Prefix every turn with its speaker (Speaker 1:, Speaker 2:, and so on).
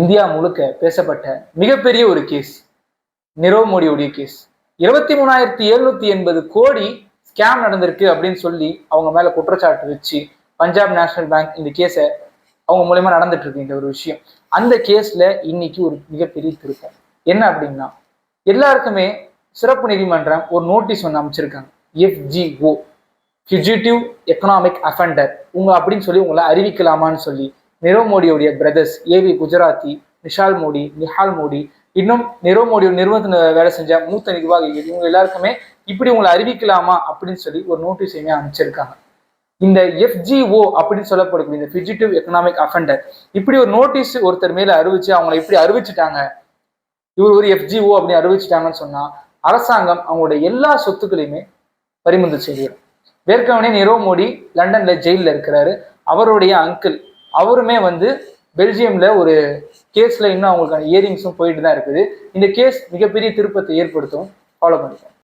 Speaker 1: India முழுக்க பேசப்பட்ட மிகப்பெரிய ஒரு கேஸ் நிரவ் மோடியுடைய கேஸ். 23,780 கோடி ஸ்கேம் நடந்திருக்கு அப்படின்னு சொல்லி அவங்க மேல குற்றச்சாட்டு வச்சு பஞ்சாப் நேஷனல் பேங்க் இந்த கேஸை அவங்க மூலயமா நடந்துட்டு இருக்கு இந்த ஒரு விஷயம். அந்த கேஸ்ல இன்னைக்கு ஒரு மிகப்பெரிய திருப்பம் என்ன அப்படின்னா, எல்லாருக்குமே சிறப்பு நீதிமன்றம் ஒரு நோட்டீஸ் ஒன்று அமைச்சிருக்காங்க. FGO, ஃபியூஜிட்டிவ் எக்கனாமிக் அஃபெண்டர் அப்படின்னு சொல்லி உங்களை அறிவிக்கலாமான்னு சொல்லி நிரவ் மோடியோடைய பிரதர்ஸ் AV குஜராத்தி, நிஷால் மோடி, நிஹால் மோடி, இன்னும் நிரவ் மோடியோட நிறுவனத்தில் வேலை செஞ்ச மூத்த நிர்வாகிகள் இவங்க எல்லாருக்குமே இப்படி உங்களை அறிவிக்கலாமா அப்படின்னு சொல்லி ஒரு நோட்டீஸையுமே அமைச்சிருக்காங்க. இந்த FGO அப்படின்னு சொல்லப்படக்கூடிய இந்த ஃபியூஜிட்டிவ் எக்கனாமிக் அஃபெண்டர் இப்படி ஒரு நோட்டீஸ் ஒருத்தர் மேல அறிவிச்சு அவங்களை இப்படி அறிவிச்சுட்டாங்க, இவர் ஒரு FGO அப்படின்னு அறிவிச்சுட்டாங்கன்னு சொன்னா அரசாங்கம் அவங்களுடைய எல்லா சொத்துக்களையுமே பறிமுதல் செய்யும். ஏற்கனவே நிரவ் மோடி லண்டன்ல ஜெயிலில் இருக்கிறாரு. அவருடைய அங்கிள் அவருமே பெல்ஜியம்ல ஒரு கேஸ்ல இன்னும் அவங்களுக்கான இயரிங்ஸும் போயிட்டு தான் இருக்குது. இந்த கேஸ் மிகப்பெரிய திருப்பத்தை ஏற்படுத்தும். ஃபாலோ பண்ணிக்கோங்க.